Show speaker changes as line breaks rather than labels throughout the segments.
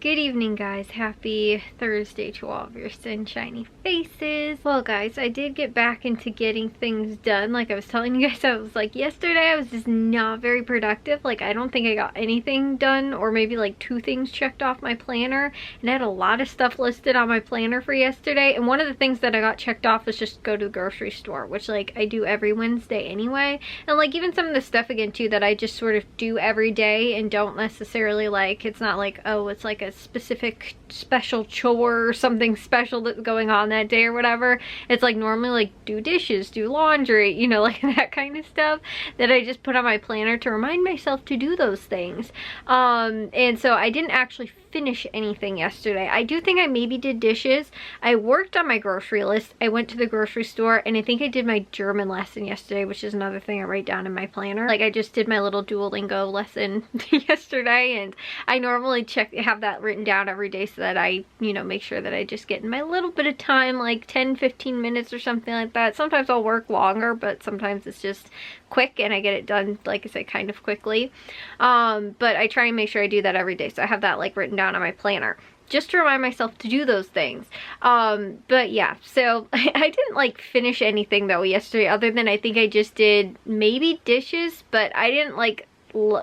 Good evening, guys. Happy Thursday to all of your sunshiny faces. Well, guys, I did get back into getting things done. Like I was telling you guys, I was like, yesterday I was just not very productive. Like, I don't think I got anything done, or maybe like 2 things checked off my planner. And I had a lot of stuff listed on my planner for yesterday. And one of the things that I got checked off was just go to the grocery store, which like I do every Wednesday anyway. And like even some of the stuff again too that I just sort of do every day and don't necessarily like, it's not like, oh, it's like a specific special chore or something special that's going on that day or whatever. It's like normally like do dishes, do laundry, you know, like that kind of stuff that I just put on my planner to remind myself to do those things. And so I didn't actually finish anything yesterday. I do think I maybe did dishes. I worked on my grocery list. I went to the grocery store and I think I did my German lesson yesterday, which is another thing I write down in my planner. Like I just did my little Duolingo lesson yesterday, and I normally have that written down every day so that I, you know, make sure that I just get in my little bit of time, like 10-15 minutes or something like that. Sometimes I'll work longer, but sometimes it's just quick and I get it done, like I said, kind of quickly. But I try and make sure I do that every day, so I have that like written down on my planner just to remind myself to do those things. But yeah, so I didn't like finish anything though yesterday, other than I think I just did maybe dishes, but I didn't like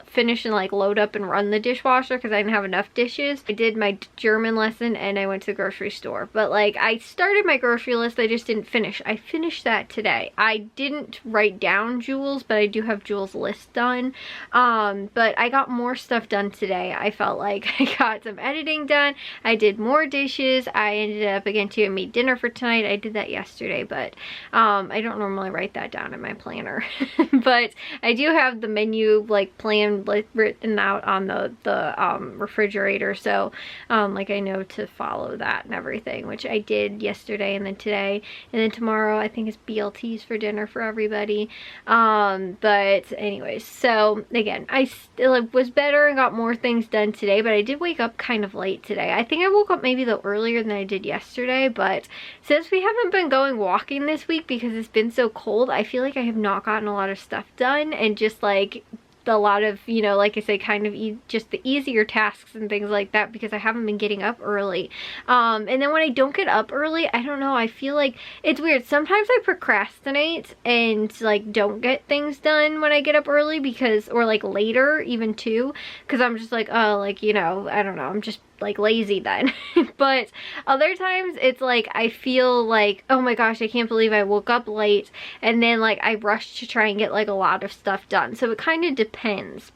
finish and like load up and run the dishwasher because I didn't have enough dishes. I did my German lesson and I went to the grocery store, but like I started my grocery list, I just didn't finish. I finished that today. I didn't write down Jules, but I do have Jules' list done. But I got more stuff done today. I felt like I got some editing done. I did more dishes. I ended up again too, I made dinner for tonight. I did that yesterday, but I don't normally write that down in my planner. But I do have the menu like plan like written out on the refrigerator, so like I know to follow that and everything, which I did yesterday and then today, and then tomorrow I think it's BLTs for dinner for everybody. But anyways, so again, I still was better and got more things done today, but I did wake up kind of late today. I think I woke up maybe though earlier than I did yesterday, but since we haven't been going walking this week because it's been so cold, I feel like I have not gotten a lot of stuff done, and just like a lot of, you know, like I say, kind of just the easier tasks and things like that because I haven't been getting up early. And then when I don't get up early, I don't know, I feel like it's weird. Sometimes I procrastinate and like don't get things done when I get up early because, or like later even too, because I'm just like, oh, like, you know, I don't know, I'm just like lazy then. But other times it's like I feel like, oh my gosh, I can't believe I woke up late, and then like I rushed to try and get like a lot of stuff done. So it kind of depends.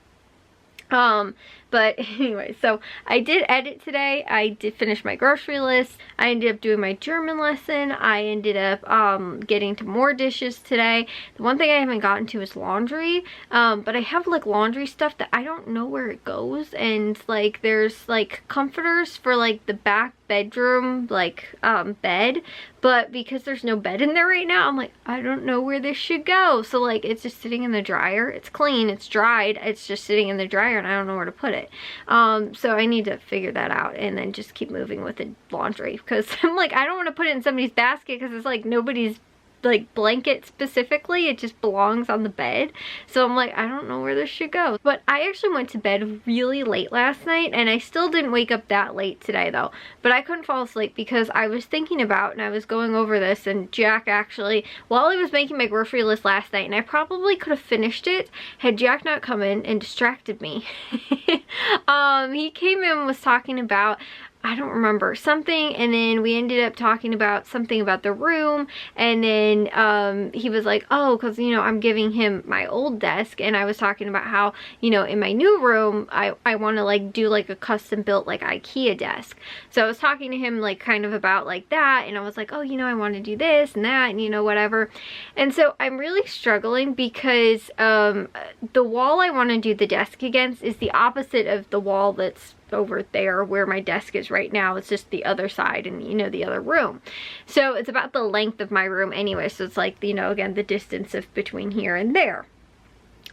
But anyway, so I did edit today. I did finish my grocery list. I ended up doing my German lesson. I ended up getting to more dishes today. The one thing I haven't gotten to is laundry, but I have like laundry stuff that I don't know where it goes, and like there's like comforters for like the back bedroom like bed, but because there's no bed in there right now, I'm like, I don't know where this should go. So like it's just sitting in the dryer. It's clean, it's dried, it's just sitting in the dryer and I don't know where to put it. So I need to figure that out and then just keep moving with the laundry, because I'm like, I don't want to put it in somebody's basket because it's like nobody's like blanket specifically, it just belongs on the bed. So I'm like, I don't know where this should go. But I actually went to bed really late last night, and I still didn't wake up that late today though. But I couldn't fall asleep because I was thinking about, and I was going over this, and Jack actually, while I was making my grocery list last night, and I probably could have finished it had Jack not come in and distracted me. He came in and was talking about, I don't remember, something, and then we ended up talking about something about the room, and then he was like, oh, because, you know, I'm giving him my old desk, and I was talking about how, you know, in my new room, I want to like do like a custom built like IKEA desk. So I was talking to him like kind of about like that, and I was like, oh, you know, I want to do this and that, and you know, whatever. And so I'm really struggling because the wall I want to do the desk against is the opposite of the wall that's over there where my desk is right now. It's just the other side, and you know, the other room. So it's about the length of my room anyway, so it's like, you know, again, the distance of between here and there.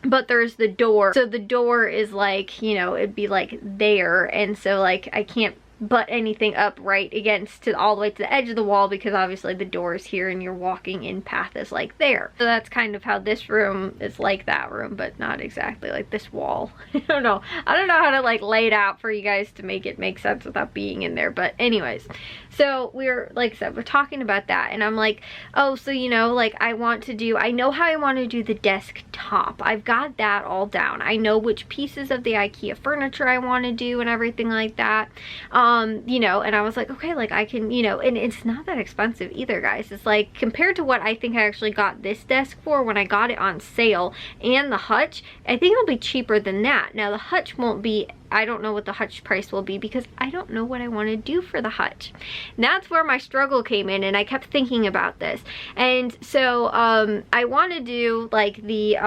But there's the door, so the door is like, you know, it'd be like there, and so like I can't butt anything up right against to all the way to the edge of the wall, because obviously the door is here and your walking in path is like there. So that's kind of how this room is like that room, but not exactly like this wall. I don't know how to like lay it out for you guys to make it make sense without being in there. But anyways, so we're, like I said, we're talking about that, and I'm like, oh, so you know, like I know how I want to do the desk top. I've got that all down. I know which pieces of the IKEA furniture I want to do and everything like that. You know, and I was like, okay, like I can, you know, and it's not that expensive either, guys. It's like, compared to what I think I actually got this desk for when I got it on sale, and the hutch, I think it'll be cheaper than that. Now the hutch won't be, I don't know what the hutch price will be, because I don't know what I want to do for the hutch. And that's where my struggle came in, and I kept thinking about this. And so I want to do like the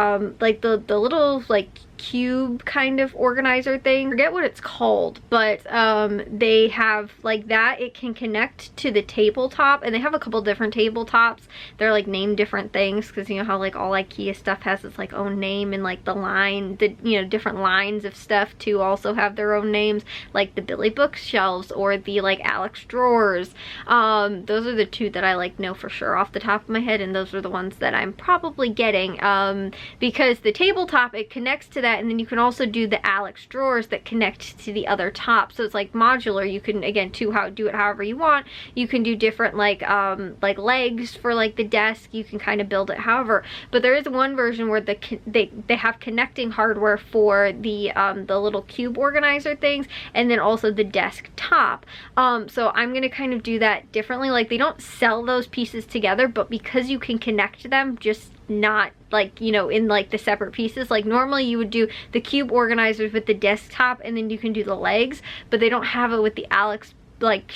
little like cube kind of organizer thing. I forget what it's called, but they have like that. It can connect to the tabletop, and they have a couple different tabletops. They're like named different things, because you know how like all IKEA stuff has its like own name, and like the different lines of stuff too also have their own names, like the Billy bookshelves or the like Alex drawers. Those are the two that I like know for sure off the top of my head, and those are the ones that I'm probably getting, because the tabletop, it connects to that, and then you can also do the Alex drawers that connect to the other top. So it's like modular. You can, again, do it however you want. You can do different like legs for like the desk. You can kind of build it however. But there is one version where they have connecting hardware for the little cube organizer things, and then also the desk top. So I'm gonna kind of do that differently. Like, they don't sell those pieces together, but because you can connect them, just not like, you know, in like the separate pieces. Like normally you would do the cube organizers with the desktop, and then you can do the legs, but they don't have it with the Alex like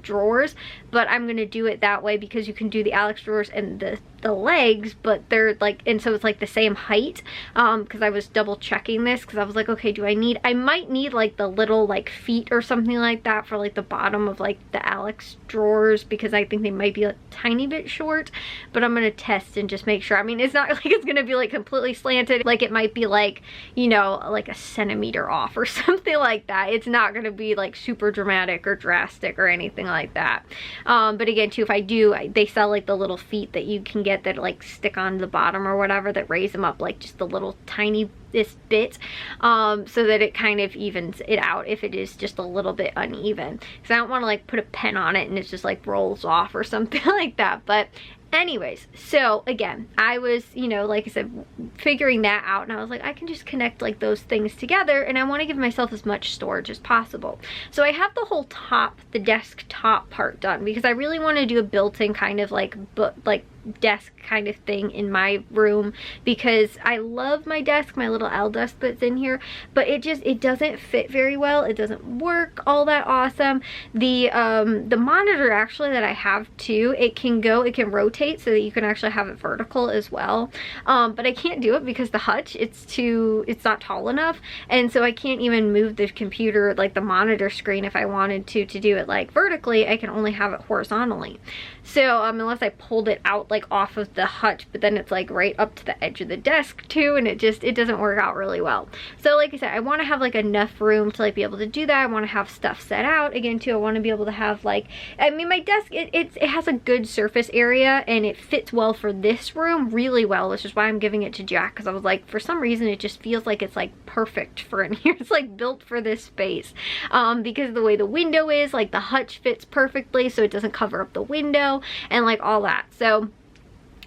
drawers. But I'm gonna do it that way because you can do the Alex drawers and the legs, but they're like, and so it's like the same height, because I was double checking this, because I was like, okay, I might need like the little like feet or something like that for like the bottom of like the Alex drawers, because I think they might be a tiny bit short. But I'm gonna test and just make sure. I mean, it's not like it's gonna be like completely slanted. Like it might be like, you know, like a centimeter off or something like that. It's not gonna be like super dramatic or drastic or anything like that. But again too, if I do, they sell like the little feet that you can get that like stick on the bottom or whatever, that raise them up like just a little tiny this bit, so that it kind of evens it out if it is just a little bit uneven, because I don't want to like put a pen on it and it just like rolls off or something like that. But anyways, so again, I was, you know, like I said, figuring that out, and I was like, I can just connect like those things together, and I want to give myself as much storage as possible. So I have the whole top, the desk top part done, because I really want to do a built-in kind of like desk kind of thing in my room, because I love my desk, my little L desk that's in here, but it doesn't fit very well. It doesn't work all that awesome. The monitor actually that I have too, it can rotate so that you can actually have it vertical as well, but I can't do it because the hutch, it's not tall enough, and so I can't even move the computer, like the monitor screen, if I wanted to do it like vertically. I can only have it horizontally. So unless I pulled it out like off of the hutch, but then it's like right up to the edge of the desk too, and it doesn't work out really well. So like I said, I want to have like enough room to like be able to do that. I want to have stuff set out again too. I want to be able to have like, I mean, my desk, it has a good surface area, and it fits well for this room really well, which is why I'm giving it to Jack, because I was like, for some reason it just feels like it's like perfect for in here. It's like built for this space, because of the way the window is, like the hutch fits perfectly so it doesn't cover up the window and like all that. So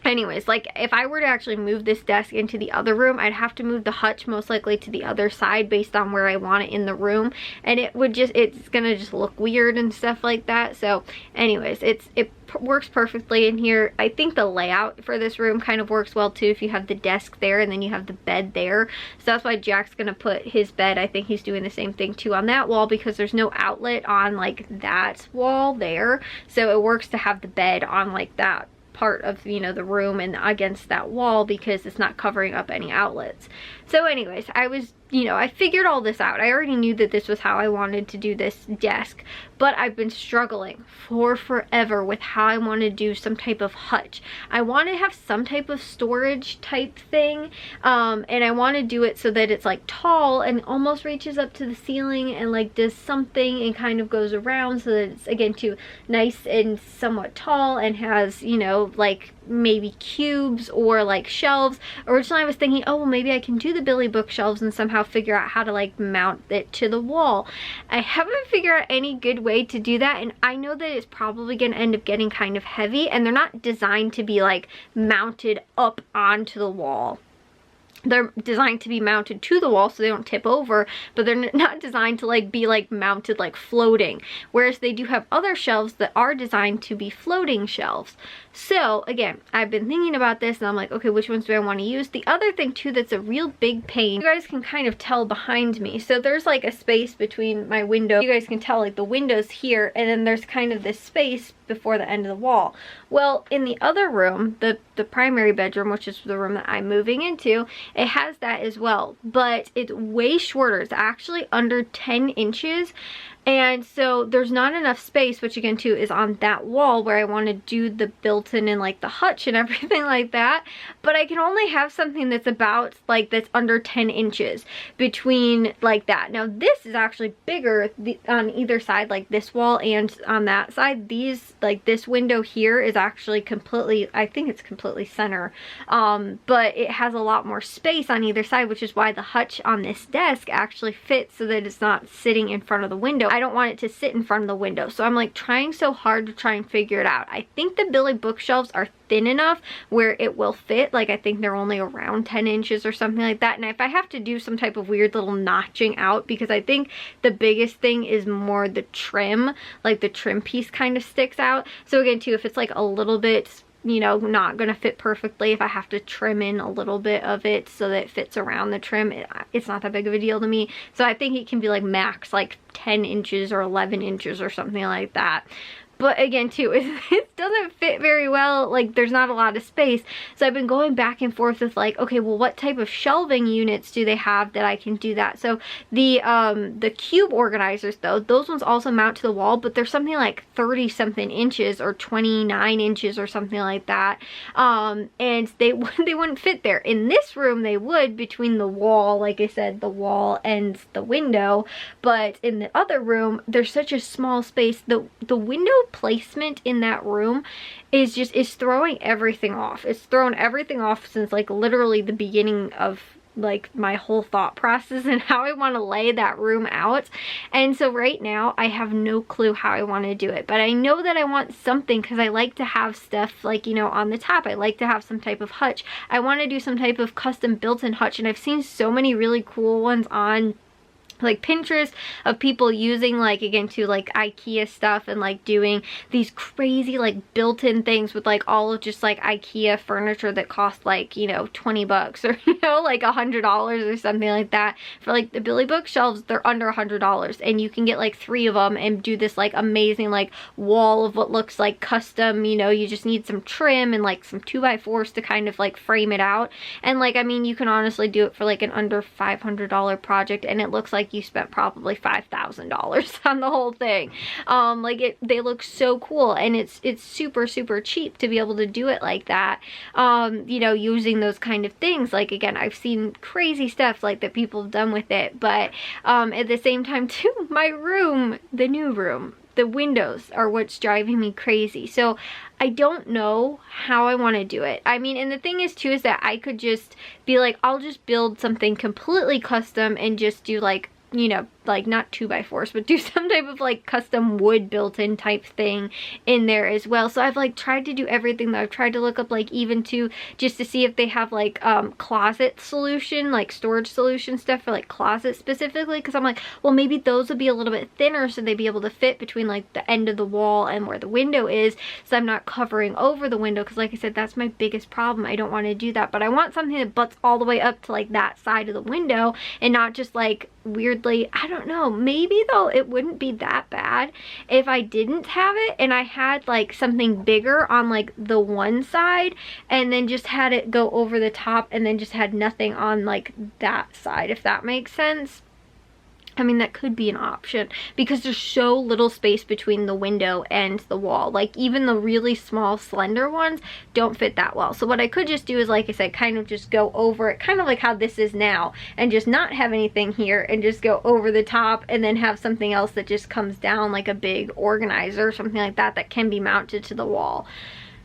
anyways, like if I were to actually move this desk into the other room, I'd have to move the hutch most likely to the other side based on where I want it in the room, and it's gonna just look weird and stuff like that. So anyways, it works perfectly in here. I think the layout for this room kind of works well too, if you have the desk there and then you have the bed there. So that's why Jack's gonna put his bed, I think he's doing the same thing too, on that wall, because there's no outlet on like that wall there, so it works to have the bed on like that part of, you know, the room and against that wall, because it's not covering up any outlets. So anyways, I was you know, I figured all this out. I already knew that this was how I wanted to do this desk, but I've been struggling for forever with how I want to do some type of hutch. I want to have some type of storage type thing, and I want to do it so that it's like tall and almost reaches up to the ceiling and like does something and kind of goes around, so that it's, again, too nice and somewhat tall and has, you know, like maybe cubes or like shelves. Originally I was thinking, oh well, maybe I can do the Billy bookshelves and somehow figure out how to like mount it to the wall. I haven't figured out any good way to do that, and I know that it's probably gonna end up getting kind of heavy, and they're not designed to be like mounted up onto the wall. They're designed to be mounted to the wall so they don't tip over, but they're not designed to like be like mounted like floating, whereas they do have other shelves that are designed to be floating shelves. So again, I've been thinking about this and I'm like, okay, which ones do I want to use? The other thing too that's a real big pain, you guys can kind of tell behind me, so there's like a space between my window, you guys can tell like the window's here, and then there's kind of this space before the end of the wall. Well, in the other room, the primary bedroom, which is the room that I'm moving into, it has that as well, but it's way shorter. It's actually under 10 inches. And so there's not enough space, which again too is on that wall where I want to do the built-in and like the hutch and everything like that. But I can only have something that's about like, that's under 10 inches between like that. Now this is actually bigger on either side, like this wall and on that side. These, like this window here is actually completely, I think it's completely center. But it has a lot more space on either side, which is why the hutch on this desk actually fits so that it's not sitting in front of the window. I don't want it to sit in front of the window, so I'm like trying so hard to try and figure it out. I think the Billy bookshelves are thin enough where it will fit. Like I think they're only around 10 inches or something like that. And if I have to do some type of weird little notching out, because I think the biggest thing is more the trim, like the trim piece kind of sticks out. So again too, if it's like a little bit, you know, not gonna fit perfectly, if I have to trim in a little bit of it so that it fits around the trim, it's not that big of a deal to me. So I think it can be like max like 10 inches or 11 inches or something like that. But again too, it doesn't fit very well, like there's not a lot of space. So I've been going back and forth with like, okay, well what type of shelving units do they have that I can do that? So the cube organizers though, those ones also mount to the wall, but they're something like 30 something inches or 29 inches or something like that. And they wouldn't fit there. In this room they would, between the wall, like I said, the wall and the window, but in the other room there's such a small space. The window placement in that room is throwing everything off. It's thrown everything off since like literally the beginning of like my whole thought process and how I want to lay that room out. And so right now I have no clue how I want to do it, but I know that I want something because I like to have stuff like, you know, on the top. I like to have some type of hutch. I want to do some type of custom built-in hutch, and I've seen so many really cool ones on like Pinterest of people using like, again too, like IKEA stuff and like doing these crazy like built-in things with like all of just like IKEA furniture that cost like, you know, 20 bucks or, you know, like $100 or something like that. For like the Billy bookshelves, they're under $100, and you can get like 3 of them and do this like amazing like wall of what looks like custom, you know. You just need some trim and like some 2x4s to kind of like frame it out. And like, I mean, you can honestly do it for like an under $500 project, and it looks like you spent probably $5,000 on the whole thing. Like they look so cool, and it's super cheap to be able to do it like that. You know, using those kind of things. Like again, I've seen crazy stuff like that people have done with it, but at the same time too, my room, the new room, the windows are what's driving me crazy. So I don't know how I want to do it. I mean, and the thing is too, is that I could just be like, I'll just build something completely custom and just do like, you know, like not 2x4s, but do some type of like custom wood built-in type thing in there as well. So I've like tried to do everything. That I've tried to look up like even to just to see if they have like closet solution, like storage solution stuff for like closet specifically, because I'm like, well, maybe those would be a little bit thinner so they'd be able to fit between like the end of the wall and where the window is, so I'm not covering over the window, because like I said, that's my biggest problem. I don't want to do that, but I want something that butts all the way up to like that side of the window and not just like weirdly, I don't know, maybe though it wouldn't be that bad if I didn't have it and I had like something bigger on like the one side and then just had it go over the top and then just had nothing on like that side, if that makes sense. I mean, that could be an option because there's so little space between the window and the wall. Like even the really small slender ones don't fit that well. So what I could just do is, like I said, kind of just go over it, kind of like how this is now, and just not have anything here and just go over the top and then have something else that just comes down like a big organizer or something like that that can be mounted to the wall.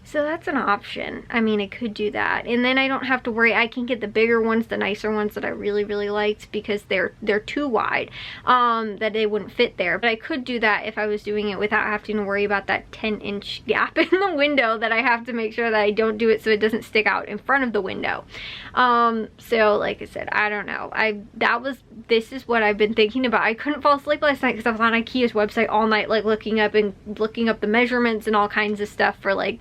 So that's an option. I mean, I could do that. And then I don't have to worry. I can get the bigger ones, the nicer ones that I really, really liked because they're too wide, that they wouldn't fit there. But I could do that if I was doing it without having to worry about that 10-inch gap in the window that I have to make sure that I don't do it so it doesn't stick out in front of the window. So like I said, I don't know. This is what I've been thinking about. I couldn't fall asleep last night because I was on IKEA's website all night, like looking up the measurements and all kinds of stuff for like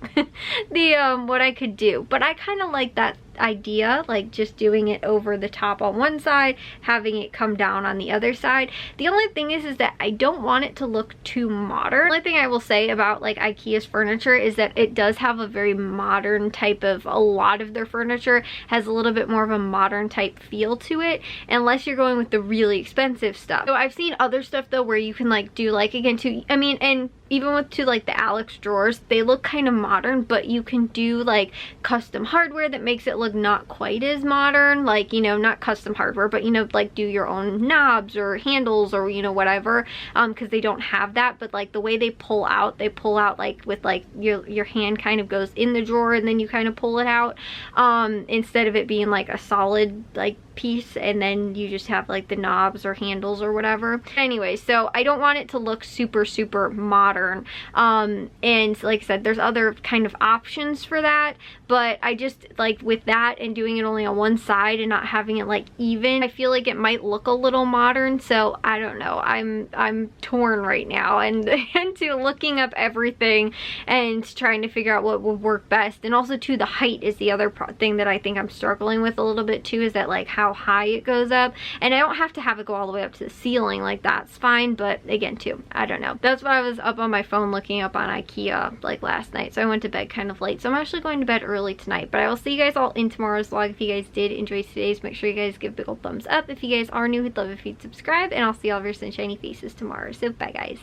what I could do. But I kind of like that idea, like just doing it over the top on one side, having it come down on the other side. The only thing is that I don't want it to look too modern. The only thing I will say about like IKEA's furniture is that it does have a very modern type of, a lot of their furniture has a little bit more of a modern type feel to it, unless you're going with the really expensive stuff. So I've seen other stuff though where you can like do like, again, I mean, and even with to like the Alex drawers, they look kind of modern, but you can do like custom hardware that makes it look not quite as modern, like, you know, not custom hardware, but, you know, like do your own knobs or handles or, you know, whatever, because they don't have that. But like the way they pull out like with like your hand kind of goes in the drawer and then you kind of pull it out, instead of it being like a solid like piece and then you just have like the knobs or handles or whatever. Anyway, so I don't want it to look super modern, and like I said, there's other kind of options for that, but I just like with that and doing it only on one side and not having it like even, I feel like it might look a little modern. So I don't know, I'm torn right now and into looking up everything and trying to figure out what would work best. And also too, the height is the other thing that I think I'm struggling with a little bit too, is that like how high it goes up. And I don't have to have it go all the way up to the ceiling, like that's fine, but again too, I don't know. That's why I was up on my phone looking up on IKEA like last night. So I went to bed kind of late, so I'm actually going to bed early tonight. But I will see you guys all in tomorrow's vlog. If you guys did enjoy today's, make sure you guys give a big old thumbs up. If you guys are new, I'd love if you'd subscribe, and I'll see all of your sunshiny faces tomorrow. So bye guys.